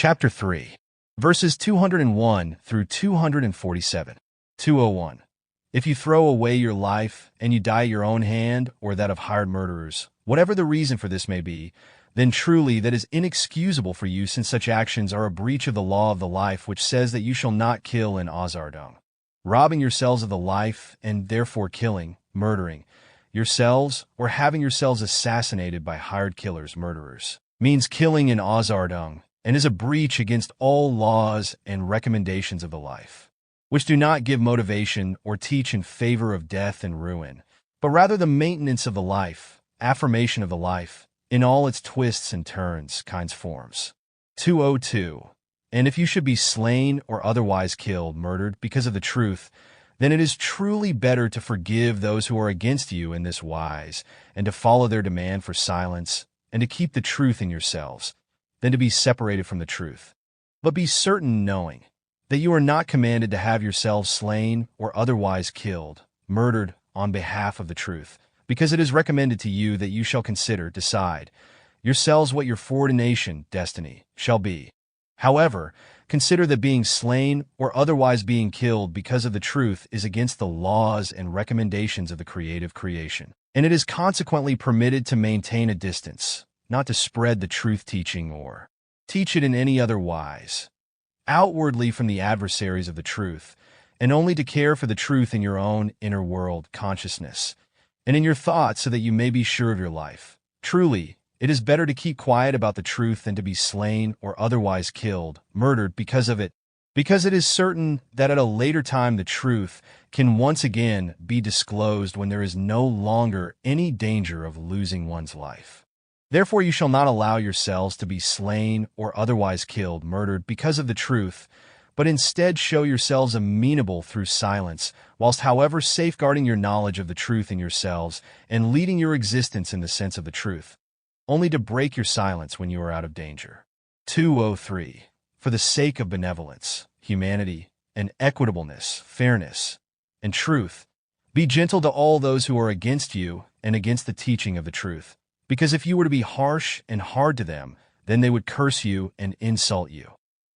Chapter 3, verses 201 through 247. 201. If you throw away your life and you die at your own hand or that of hired murderers, whatever the reason for this may be, then truly that is inexcusable for you, since such actions are a breach of the law of the life, which says that you shall not kill in Ausartung. Robbing yourselves of the life and therefore killing, murdering yourselves, or having yourselves assassinated by hired killers, murderers, means killing in Ausartung, and is a breach against all laws and recommendations of the life, which do not give motivation or teach in favor of death and ruin, but rather the maintenance of the life, affirmation of the life, in all its twists and turns, kinds, forms. 202. And if you should be slain or otherwise killed, murdered, because of the truth, then it is truly better to forgive those who are against you in this wise, and to follow their demand for silence, and to keep the truth in yourselves, than to be separated from the truth. But be certain, knowing that you are not commanded to have yourselves slain or otherwise killed, murdered, on behalf of the truth, because it is recommended to you that you shall decide yourselves what your foreordination, destiny, shall be. However, consider that being slain or otherwise being killed because of the truth is against the laws and recommendations of the creative creation, and it is consequently permitted to maintain a distance, not to spread the truth teaching or teach it in any other wise, outwardly from the adversaries of the truth, and only to care for the truth in your own inner world consciousness, and in your thoughts, so that you may be sure of your life. Truly, it is better to keep quiet about the truth than to be slain or otherwise killed, murdered because of it, because it is certain that at a later time the truth can once again be disclosed when there is no longer any danger of losing one's life. Therefore you shall not allow yourselves to be slain or otherwise killed, murdered because of the truth, but instead show yourselves amenable through silence, whilst however safeguarding your knowledge of the truth in yourselves and leading your existence in the sense of the truth, only to break your silence when you are out of danger. 203. For the sake of benevolence, humanity, and equitableness, fairness, and truth, be gentle to all those who are against you and against the teaching of the truth, because if you were to be harsh and hard to them, then they would curse you and insult you.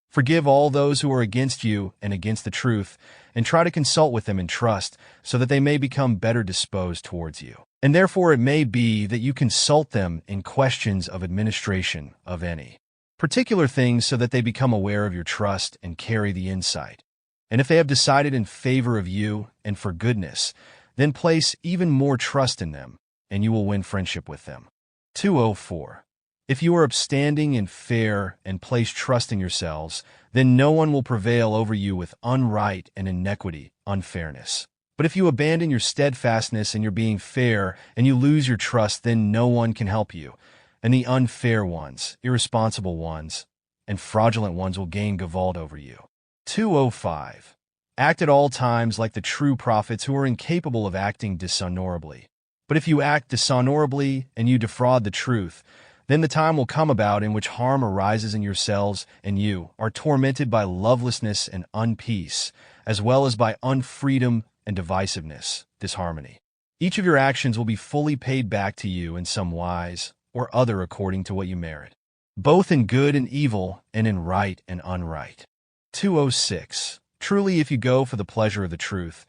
Forgive all those who are against you and against the truth, and try to consult with them in trust, so that they may become better disposed towards you. And therefore it may be that you consult them in questions of administration of any particular things, so that they become aware of your trust and carry the insight. And if they have decided in favor of you and for goodness, then place even more trust in them, and you will win friendship with them. 204. If you are upstanding and fair and place trust in yourselves, then no one will prevail over you with unright and iniquity, unfairness. But if you abandon your steadfastness and your being fair, and you lose your trust, then no one can help you, and the unfair ones, irresponsible ones, and fraudulent ones will gain gavalt over you. 205. Act at all times like the true prophets who are incapable of acting dishonorably. But if you act dishonorably and you defraud the truth, then the time will come about in which harm arises in yourselves, and you are tormented by lovelessness and unpeace, as well as by unfreedom and divisiveness, disharmony. Each of your actions will be fully paid back to you in some wise or other according to what you merit, both in good and evil, and in right and unright. 206. Truly, if you go for the pleasure of the truth,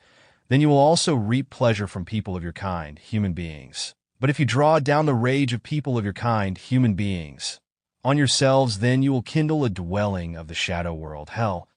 then you will also reap pleasure from people of your kind, human beings. But if you draw down the rage of people of your kind, human beings, on yourselves, then you will kindle a dwelling of the shadow world, hell,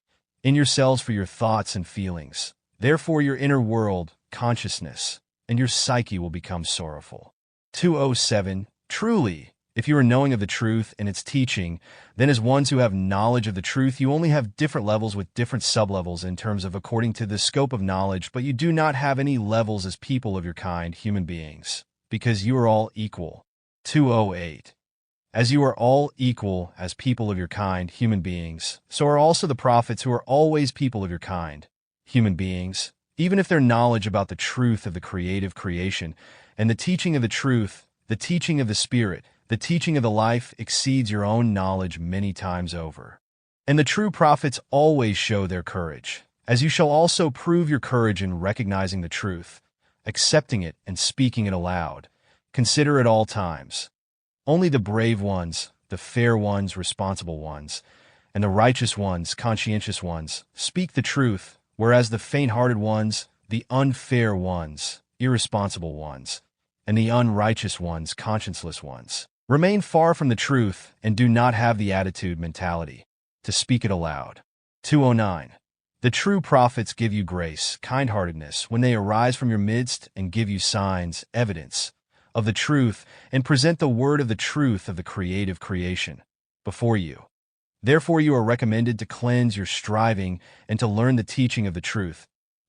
in yourselves for your thoughts and feelings. Therefore your inner world, consciousness, and your psyche will become sorrowful. 207. Truly, if you are knowing of the truth and its teaching, then as ones who have knowledge of the truth, you only have different levels with different sublevels in terms of according to the scope of knowledge, but you do not have any levels as people of your kind, human beings, because you are all equal. 208. As you are all equal as people of your kind, human beings, so are also the prophets who are always people of your kind, human beings, even if their knowledge about the truth of the creative creation and the teaching of the truth, the teaching of the Spirit, the teaching of the life exceeds your own knowledge many times over. And the true prophets always show their courage, as you shall also prove your courage in recognizing the truth, accepting it and speaking it aloud. Consider at all times. Only the brave ones, the fair ones, responsible ones, and the righteous ones, conscientious ones, speak the truth, whereas the faint-hearted ones, the unfair ones, irresponsible ones, and the unrighteous ones, conscienceless ones, remain far from the truth and do not have the attitude mentality to speak it aloud. 209. The true prophets give you grace, kindheartedness, when they arise from your midst and give you signs, evidence of the truth, and present the word of the truth of the creative creation before you. Therefore you are recommended to cleanse your striving and to learn the teaching of the truth,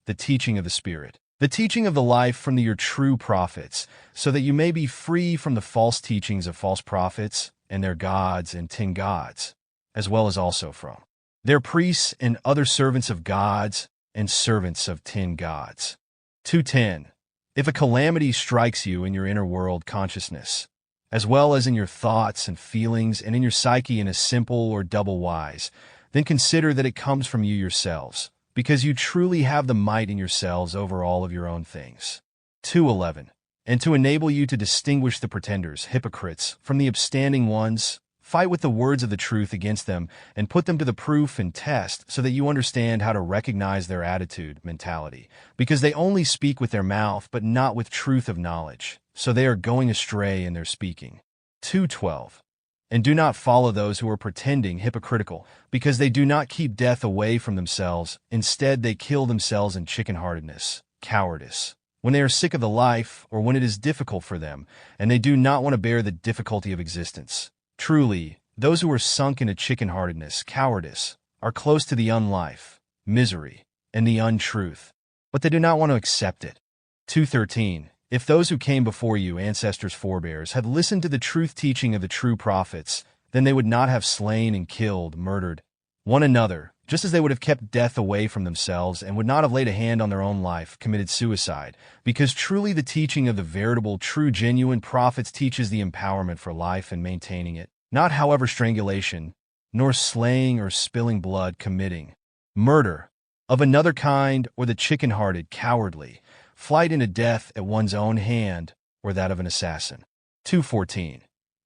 the teaching of the Spirit, the teaching of the life from your true prophets, so that you may be free from the false teachings of false prophets and their gods and tin gods, as well as also from their priests and other servants of gods and servants of tin gods. 210. If a calamity strikes you in your inner world consciousness, as well as in your thoughts and feelings and in your psyche in a simple or double wise, then consider that it comes from you yourselves, because you truly have the might in yourselves over all of your own things. 211. And to enable you to distinguish the pretenders, hypocrites, from the upstanding ones, fight with the words of the truth against them and put them to the proof and test so that you understand how to recognize their attitude, mentality, because they only speak with their mouth but not with truth of knowledge, so they are going astray in their speaking. 212. And do not follow those who are pretending hypocritical, because they do not keep death away from themselves. Instead, they kill themselves in chicken-heartedness, cowardice, when they are sick of the life or when it is difficult for them, and they do not want to bear the difficulty of existence. Truly, those who are sunk into chicken-heartedness, cowardice, are close to the unlife, misery, and the untruth, but they do not want to accept it. 213. If those who came before you, ancestors, forebears, had listened to the truth teaching of the true prophets, then they would not have slain and killed, murdered one another, just as they would have kept death away from themselves and would not have laid a hand on their own life, committed suicide, because truly the teaching of the veritable, true, genuine prophets teaches the empowerment for life and maintaining it, not however strangulation, nor slaying or spilling blood, committing murder of another kind, or the chicken-hearted, cowardly flight into death at one's own hand, or that of an assassin. 214.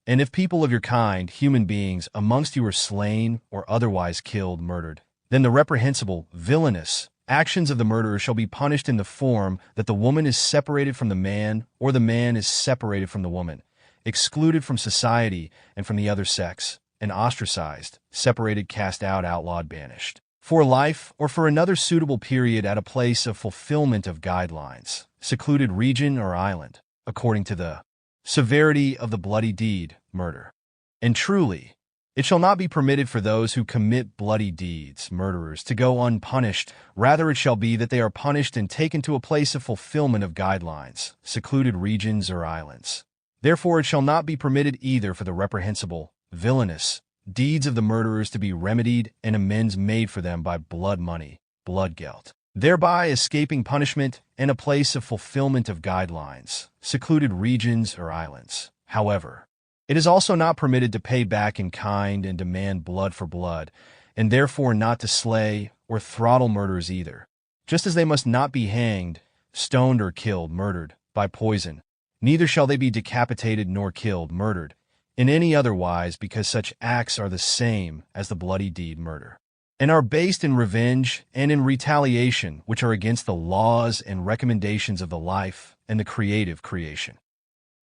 And if people of your kind, human beings, amongst you are slain or otherwise killed, murdered, then the reprehensible, villainous actions of the murderer shall be punished in the form that the woman is separated from the man, or the man is separated from the woman, excluded from society and from the other sex, and ostracized, separated, cast out, outlawed, banished, for life or for another suitable period at a place of fulfillment of guidelines, secluded region or island, according to the severity of the bloody deed, murder. And truly, it shall not be permitted for those who commit bloody deeds, murderers, to go unpunished. Rather it shall be that they are punished and taken to a place of fulfillment of guidelines, secluded regions or islands. Therefore it shall not be permitted either for the reprehensible, villainous deeds of the murderers to be remedied and amends made for them by blood money, blood guilt, thereby escaping punishment and a place of fulfillment of guidelines, secluded regions or islands. However, it is also not permitted to pay back in kind and demand blood for blood, and therefore not to slay or throttle murderers either, just as they must not be hanged, stoned or killed, murdered, by poison. Neither shall they be decapitated nor killed, murdered, in any other wise, because such acts are the same as the bloody deed, murder, and are based in revenge and in retaliation, which are against the laws and recommendations of the life and the creative creation.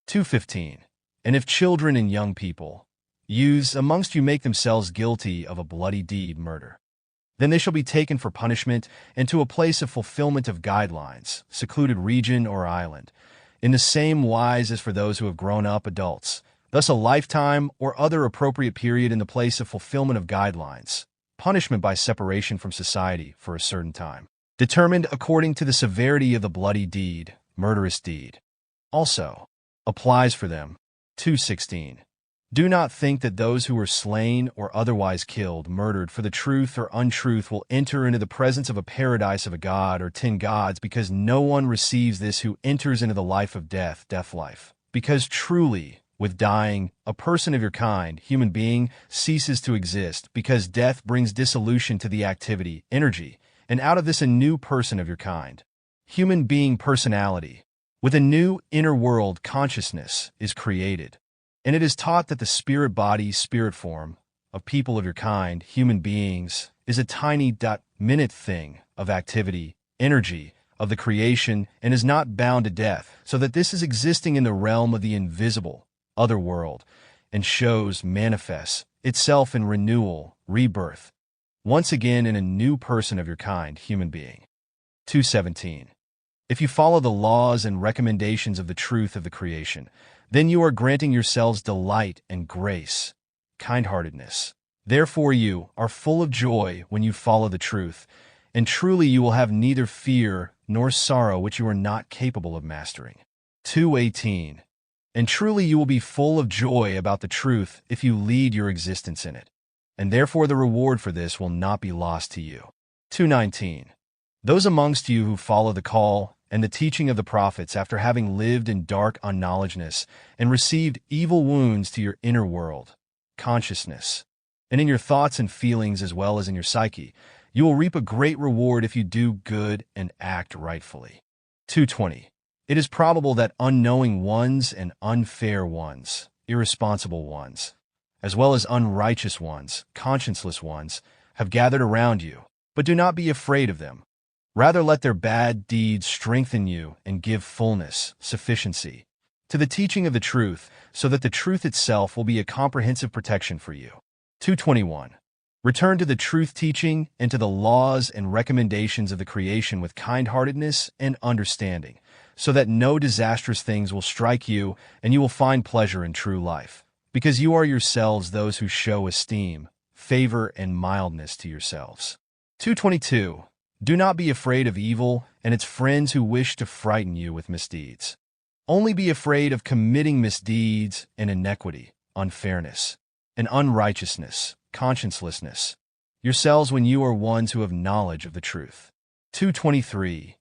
215. And if children and young people, youths amongst you, make themselves guilty of a bloody deed, murder, then they shall be taken for punishment and to a place of fulfillment of guidelines, secluded region or island, in the same wise as for those who have grown up adults, thus a lifetime or other appropriate period in the place of fulfillment of guidelines, punishment by separation from society for a certain time, determined according to the severity of the bloody deed, murderous deed, also applies for them. 216. Do not think that those who were slain or otherwise killed, murdered for the truth or untruth will enter into the presence of a paradise of a god or 10 gods, because no one receives this who enters into the life of death, death life. Because truly, with dying, a person of your kind, human being, ceases to exist, because death brings dissolution to the activity, energy, and out of this a new person of your kind, human being, personality, with a new inner world consciousness is created. And it is taught that the spirit body, spirit form, of people of your kind, human beings, is a tiny minute thing of activity, energy, of the creation, and is not bound to death, so that this is existing in the realm of the invisible, other world, and manifests itself in renewal, rebirth, once again in a new person of your kind, human being. 217. If you follow the laws and recommendations of the truth of the creation, then you are granting yourselves delight and grace, kindheartedness. Therefore you are full of joy when you follow the truth, and truly you will have neither fear nor sorrow which you are not capable of mastering. 218. And truly you will be full of joy about the truth if you lead your existence in it, and therefore the reward for this will not be lost to you. 219. Those amongst you who follow the call and the teaching of the prophets after having lived in dark unknowledgeness and received evil wounds to your inner world, consciousness, and in your thoughts and feelings as well as in your psyche, you will reap a great reward if you do good and act rightfully. 220. It is probable that unknowing ones and unfair ones, irresponsible ones, as well as unrighteous ones, conscienceless ones, have gathered around you, but do not be afraid of them. Rather let their bad deeds strengthen you and give fullness, sufficiency, to the teaching of the truth, so that the truth itself will be a comprehensive protection for you. 221. Return to the truth teaching and to the laws and recommendations of the creation with kindheartedness and understanding, so that no disastrous things will strike you and you will find pleasure in true life, because you are yourselves those who show esteem, favor, and mildness to yourselves. 222. Do not be afraid of evil and its friends who wish to frighten you with misdeeds. Only be afraid of committing misdeeds and inequity, unfairness, and unrighteousness, consciencelessness, yourselves when you are ones who have knowledge of the truth. 223.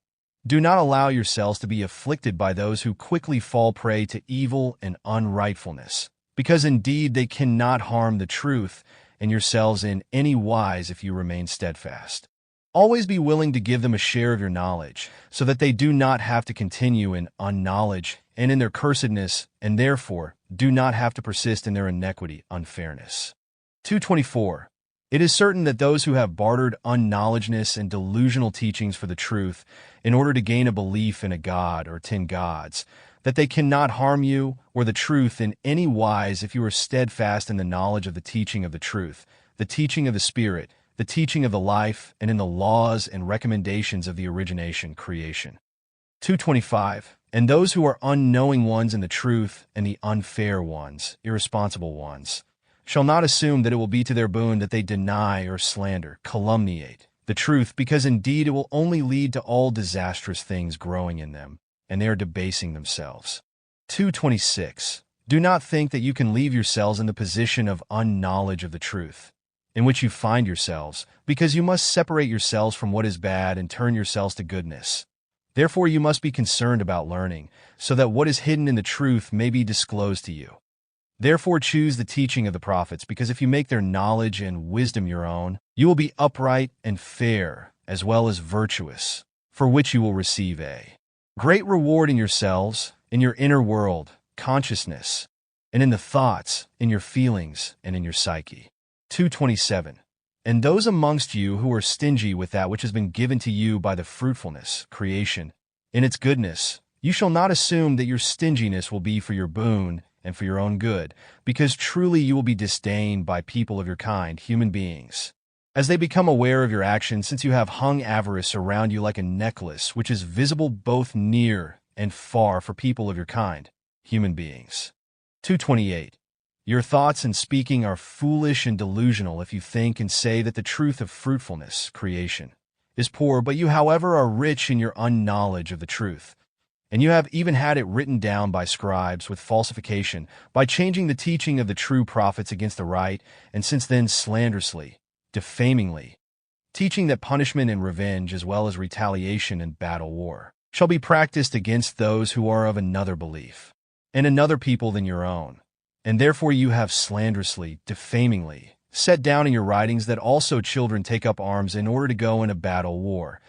Do not allow yourselves to be afflicted by those who quickly fall prey to evil and unrightfulness, because indeed they cannot harm the truth and yourselves in any wise if you remain steadfast. Always be willing to give them a share of your knowledge, so that they do not have to continue in unknowledge and in their cursedness, and therefore do not have to persist in their inequity, unfairness. 224. It is certain that those who have bartered unknowledgeness and delusional teachings for the truth in order to gain a belief in a god or 10 gods, that they cannot harm you or the truth in any wise if you are steadfast in the knowledge of the teaching of the truth, the teaching of the Spirit, the teaching of the life, and in the laws and recommendations of the origination, creation. 225. And those who are unknowing ones in the truth and the unfair ones, irresponsible ones, shall not assume that it will be to their boon that they deny or slander, calumniate the truth, because indeed it will only lead to all disastrous things growing in them, and they are debasing themselves. 226. Do not think that you can leave yourselves in the position of unknowledge of the truth, in which you find yourselves, because you must separate yourselves from what is bad and turn yourselves to goodness. Therefore you must be concerned about learning, so that what is hidden in the truth may be disclosed to you. Therefore choose the teaching of the prophets, because if you make their knowledge and wisdom your own, you will be upright and fair, as well as virtuous, for which you will receive a great reward in yourselves, in your inner world, consciousness, and in the thoughts, in your feelings, and in your psyche. 227. And those amongst you who are stingy with that which has been given to you by the fruitfulness, creation, in its goodness, you shall not assume that your stinginess will be for your boon and for your own good, because truly you will be disdained by people of your kind, human beings, as they become aware of your actions, since you have hung avarice around you like a necklace, which is visible both near and far for people of your kind, human beings. 228. Your thoughts and speaking are foolish and delusional if you think and say that the truth of fruitfulness, creation, is poor, but you, however, are rich in your unknowledge of the truth. And you have even had it written down by scribes with falsification, by changing the teaching of the true prophets against the right, and since then slanderously, defamingly, teaching that punishment and revenge, as well as retaliation and battle war, shall be practiced against those who are of another belief, and another people than your own. And therefore you have slanderously, defamingly, set down in your writings that also children take up arms in order to go in a battle war,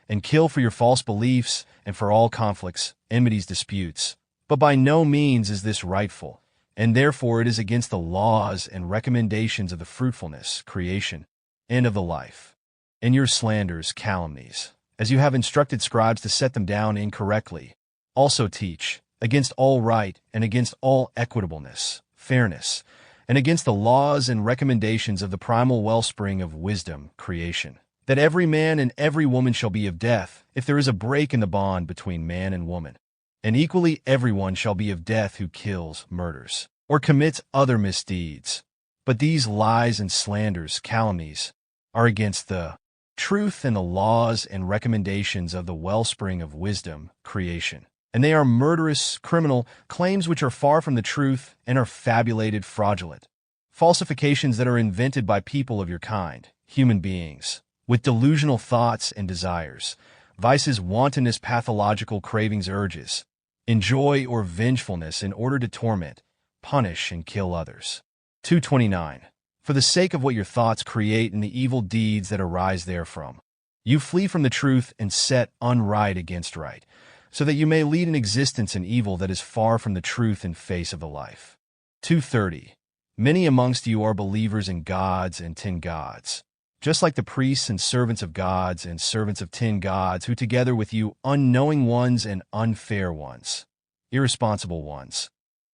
and kill for your false beliefs and for all conflicts, enmities, disputes. But by no means is this rightful, and therefore it is against the laws and recommendations of the fruitfulness, creation, and of the life. And your slanders, calumnies, as you have instructed scribes to set them down incorrectly, also teach, against all right and against all equitableness, fairness, and against the laws and recommendations of the primal wellspring of wisdom, creation, that every man and every woman shall be of death, if there is a break in the bond between man and woman. And equally everyone shall be of death who kills, murders, or commits other misdeeds. But these lies and slanders, calumnies, are against the truth and the laws and recommendations of the wellspring of wisdom, creation. And they are murderous, criminal claims which are far from the truth and are fabulated, fraudulent falsifications that are invented by people of your kind, human beings, with delusional thoughts and desires, vices, wantonness, pathological cravings, urges, enjoy or vengefulness in order to torment, punish, and kill others. 229. For the sake of what your thoughts create and the evil deeds that arise therefrom, you flee from the truth and set unright against right, so that you may lead an existence in evil that is far from the truth in face of the life. 230. Many amongst you are believers in gods and tin gods, just like the priests and servants of gods and servants of tin gods, who together with you, unknowing ones and unfair ones, irresponsible ones,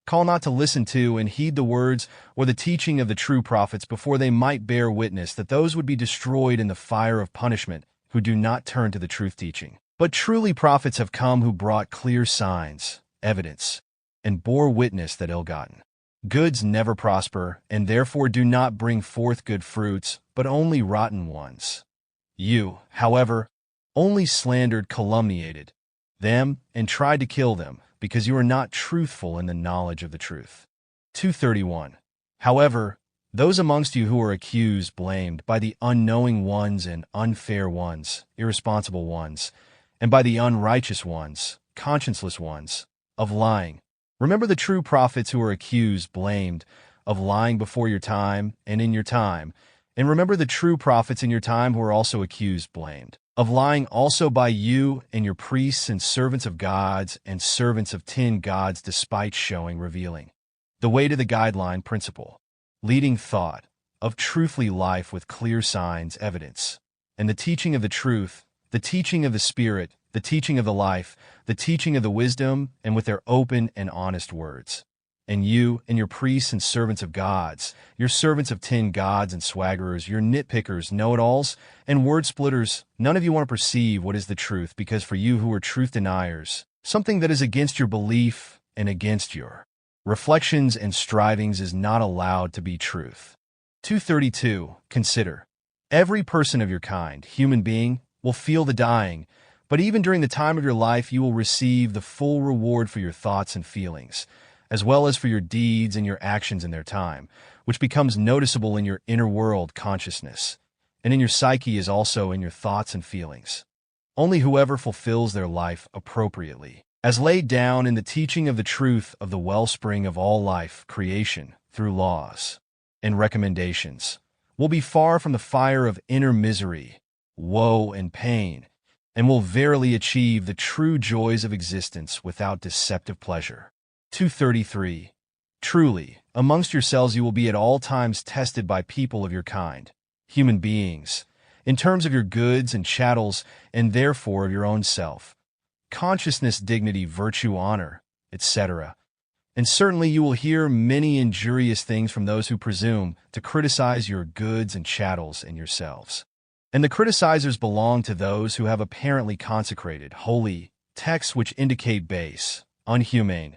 call not to listen to and heed the words or the teaching of the true prophets, before they might bear witness that those would be destroyed in the fire of punishment who do not turn to the truth teaching. But truly prophets have come who brought clear signs, evidence, and bore witness that ill-gotten goods never prosper, and therefore do not bring forth good fruits, but only rotten ones. You, however, only slandered, calumniated them, and tried to kill them, because you are not truthful in the knowledge of the truth. 231. However, those amongst you who are accused, blamed by the unknowing ones and unfair ones, irresponsible ones, and by the unrighteous ones, conscienceless ones, of lying, remember the true prophets who are accused, blamed, of lying before your time and in your time, and remember the true prophets in your time who are also accused, blamed, of lying also by you and your priests and servants of gods and servants of tin gods, despite showing, revealing the way to the guideline principle, leading thought of truthfully life with clear signs, evidence, and the teaching of the truth, the teaching of the Spirit, the teaching of the life, the teaching of the wisdom, and with their open and honest words. And you and your priests and servants of gods, your servants of tin gods and swaggerers, your nitpickers, know-it-alls, and word-splitters, none of you want to perceive what is the truth, because for you who are truth deniers, something that is against your belief and against your reflections and strivings is not allowed to be truth. 232. Consider. Every person of your kind, human being, will feel the dying, but even during the time of your life you will receive the full reward for your thoughts and feelings, as well as for your deeds and your actions in their time, which becomes noticeable in your inner world consciousness, and in your psyche as also in your thoughts and feelings. Only whoever fulfills their life appropriately, as laid down in the teaching of the truth of the wellspring of all life, creation, through laws and recommendations, will be far from the fire of inner misery, woe, and pain, and will verily achieve the true joys of existence without deceptive pleasure. 233. Truly, amongst yourselves you will be at all times tested by people of your kind, human beings, in terms of your goods and chattels, and therefore of your own self, consciousness, dignity, virtue, honor, etc. And certainly you will hear many injurious things from those who presume to criticize your goods and chattels and yourselves. And the criticizers belong to those who have apparently consecrated, holy texts which indicate base, unhumane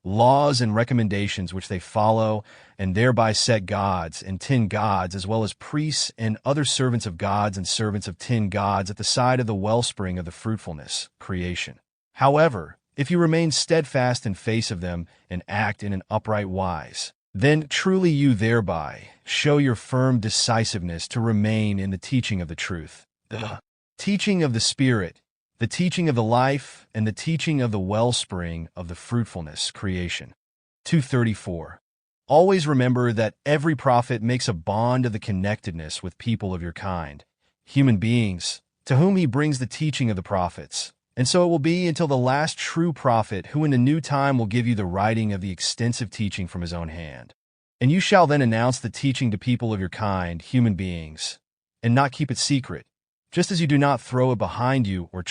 laws and recommendations which they follow, and thereby set gods and tin gods, as well as priests and other servants of gods and servants of tin gods, at the side of the wellspring of the fruitfulness, creation. However, if you remain steadfast in face of them and act in an upright wise, then truly you thereby show your firm decisiveness to remain in the teaching of the truth, the teaching of the Spirit, the teaching of the life, and the teaching of the wellspring of the fruitfulness, creation. 234. Always remember that every prophet makes a bond of the connectedness with people of your kind, human beings, to whom he brings the teaching of the prophets, And so it will be until the last true prophet, who in the new time will give you the writing of the extensive teaching from his own hand. And you shall then announce the teaching to people of your kind, human beings, and not keep it secret, just as you do not throw it behind you or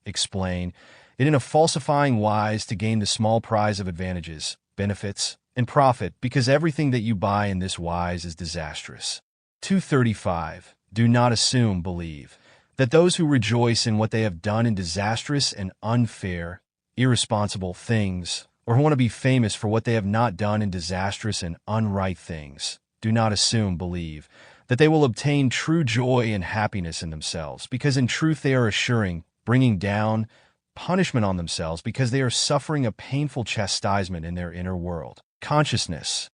explain it in a falsifying wise to gain the small prize of advantages, benefits, and profit, because everything that you buy in this wise is disastrous. 235. Do not assume, believe, that those who rejoice in what they have done in disastrous and unfair, irresponsible things, or who want to be famous for what they have not done in disastrous and unright things, do not assume, believe, that they will obtain true joy and happiness in themselves, because in truth they are assuring, bringing down punishment on themselves, because they are suffering a painful chastisement in their inner world, consciousness,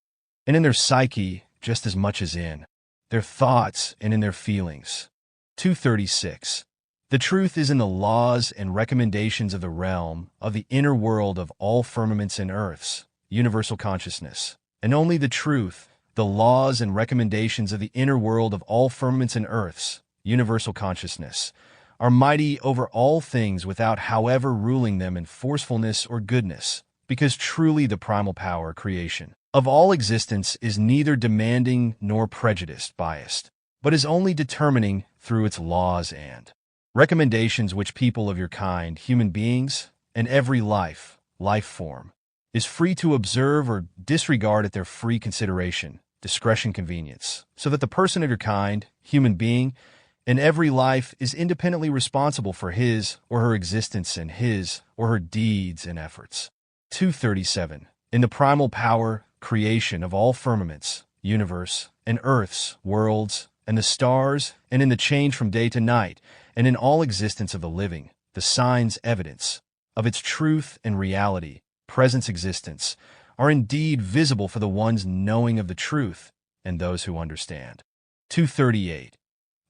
and in their psyche just as much as in their thoughts and in their feelings. 236. The truth is in the laws and recommendations of the realm of the inner world of all firmaments and earths, universal consciousness, and only the truth, the laws and recommendations of the inner world of all firmaments and earths, universal consciousness, are mighty over all things without however ruling them in forcefulness or goodness, because truly the primal power, creation, of all existence is neither demanding nor prejudiced, biased, but is only determining through its laws and recommendations which people of your kind, human beings, and every life form, is free to observe or disregard at their free consideration, discretion, convenience, so that the person of your kind, human being, and every life is independently responsible for his or her existence and his or her deeds and efforts. 237. In the primal power, creation of all firmaments, universe, and earths, worlds, and the stars, and in the change from day to night, and in all existence of the living, the signs, evidence of its truth and reality, presence, existence, are indeed visible for the ones knowing of the truth and those who understand. 238.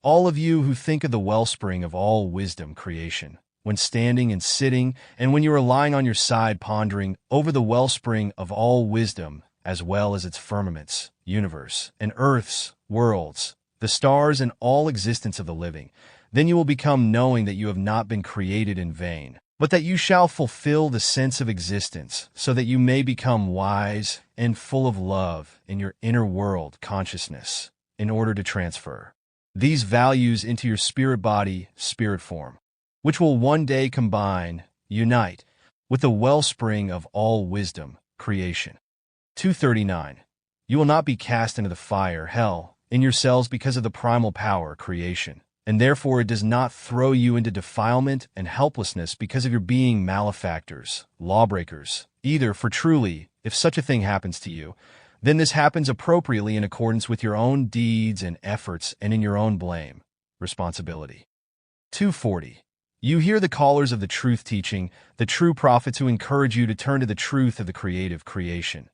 All of you who think of the wellspring of all wisdom, creation, when standing and sitting, and when you are lying on your side pondering over the wellspring of all wisdom, as well as its firmaments, universe, and earths, worlds, the stars, and all existence of the living, then you will become knowing that you have not been created in vain, but that you shall fulfill the sense of existence, so that you may become wise and full of love in your inner world consciousness, in order to transfer these values into your spirit body, spirit form, which will one day combine, unite, with the wellspring of all wisdom, creation. 239. You will not be cast into the fire, hell, in yourselves because of the primal power, creation, and therefore it does not throw you into defilement and helplessness because of your being malefactors, lawbreakers, either, for truly, if such a thing happens to you, then this happens appropriately in accordance with your own deeds and efforts and in your own blame, responsibility. 240. You hear the callers of the truth teaching, the true prophets who encourage you to turn to the truth of the creative creation,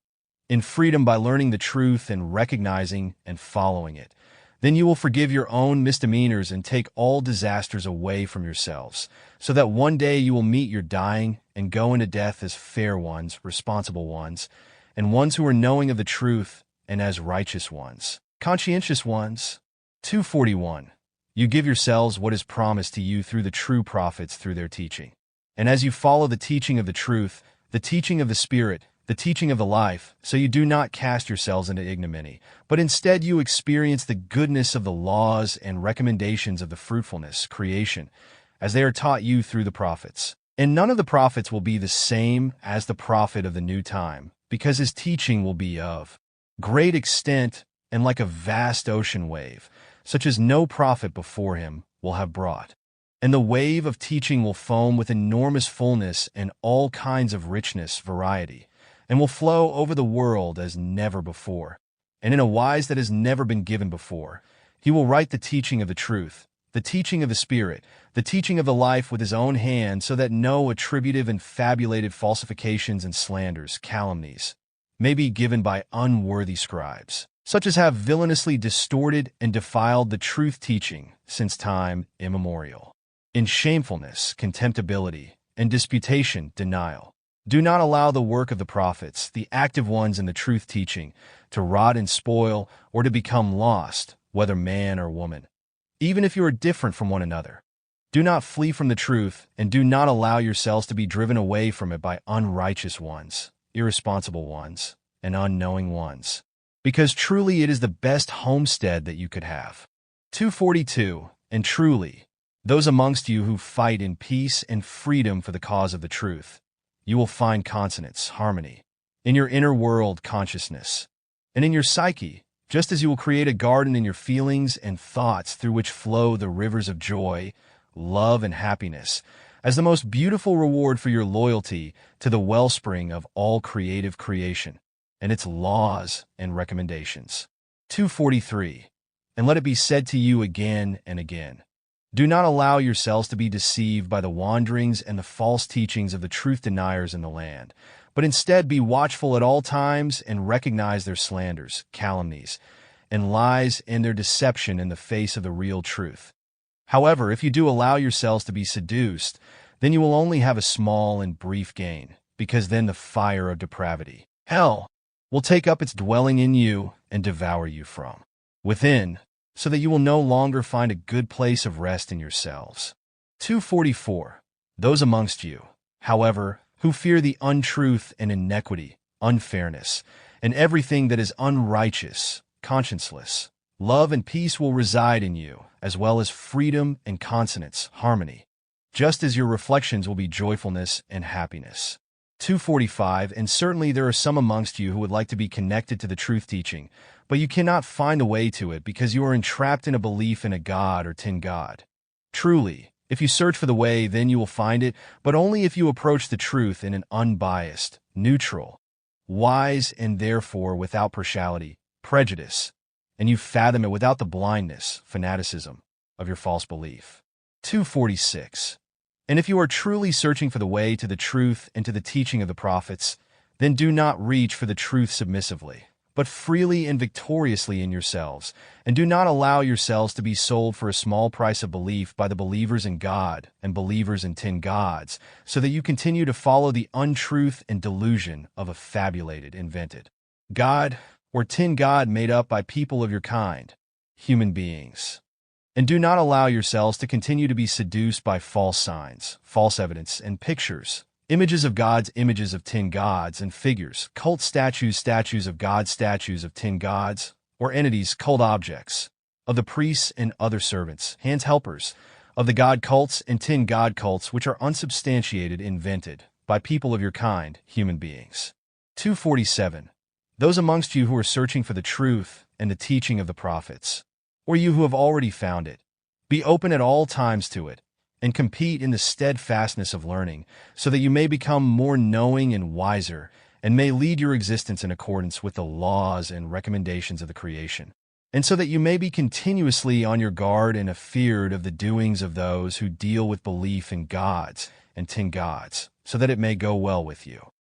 in freedom by learning the truth and recognizing and following it. Then you will forgive your own misdemeanors and take all disasters away from yourselves, so that one day you will meet your dying and go into death as fair ones, responsible ones, and ones who are knowing of the truth, and as righteous ones, conscientious ones. 241. You give yourselves what is promised to you through the true prophets through their teaching. And as you follow the teaching of the truth, the teaching of the Spirit, the teaching of the life, so you do not cast yourselves into ignominy, but instead you experience the goodness of the laws and recommendations of the fruitfulness, creation, as they are taught you through the prophets. And none of the prophets will be the same as the prophet of the new time, because his teaching will be of great extent and like a vast ocean wave, such as no prophet before him will have brought. And the wave of teaching will foam with enormous fullness and all kinds of richness, variety, and will flow over the world as never before, and in a wise that has never been given before. He will write the teaching of the truth, the teaching of the Spirit, the teaching of the life with his own hand, so that no attributive and fabulated falsifications and slanders, calumnies, may be given by unworthy scribes, such as have villainously distorted and defiled the truth teaching since time immemorial. In shamefulness, contemptibility, and disputation, denial. Do not allow the work of the prophets, the active ones in the truth teaching, to rot and spoil or to become lost, whether man or woman, even if you are different from one another. Do not flee from the truth, and do not allow yourselves to be driven away from it by unrighteous ones, irresponsible ones, and unknowing ones. Because truly it is the best homestead that you could have. 242. And truly, those amongst you who fight in peace and freedom for the cause of the truth, you will find consonance, harmony, in your inner world consciousness, and in your psyche, just as you will create a garden in your feelings and thoughts through which flow the rivers of joy, love, and happiness, as the most beautiful reward for your loyalty to the wellspring of all creative creation, and its laws and recommendations. 243. And let it be said to you again and again, do not allow yourselves to be deceived by the wanderings and the false teachings of the truth deniers in the land, but instead be watchful at all times and recognize their slanders, calumnies, and lies and their deception in the face of the real truth. However, if you do allow yourselves to be seduced, then you will only have a small and brief gain, because then the fire of depravity, hell, will take up its dwelling in you and devour you from within, so that you will no longer find a good place of rest in yourselves. 244. Those amongst you, however, who fear the untruth and iniquity, unfairness, and everything that is unrighteous, conscienceless, love and peace will reside in you, as well as freedom and consonance, harmony, just as your reflections will be joyfulness and happiness. 245. And certainly there are some amongst you who would like to be connected to the truth teaching, but you cannot find a way to it because you are entrapped in a belief in a god or tin god. Truly, if you search for the way, then you will find it, but only if you approach the truth in an unbiased, neutral, wise, and therefore without partiality, prejudice, and you fathom it without the blindness, fanaticism, of your false belief. 246. And if you are truly searching for the way to the truth and to the teaching of the prophets, then do not reach for the truth submissively, but freely and victoriously in yourselves, and do not allow yourselves to be sold for a small price of belief by the believers in God and believers in tin gods, so that you continue to follow the untruth and delusion of a fabulated, invented God, or tin god made up by people of your kind, human beings. And do not allow yourselves to continue to be seduced by false signs, false evidence, and pictures, images of gods, images of tin gods, and figures, cult statues, statues of gods, statues of tin gods, or entities, cult objects, of the priests and other servants, hands helpers, of the god cults and tin god cults which are unsubstantiated, invented, by people of your kind, human beings. 247. Those amongst you who are searching for the truth and the teaching of the prophets, or you who have already found it, be open at all times to it, and compete in the steadfastness of learning, so that you may become more knowing and wiser, and may lead your existence in accordance with the laws and recommendations of the creation, and so that you may be continuously on your guard and afeared of the doings of those who deal with belief in gods and tin gods, so that it may go well with you.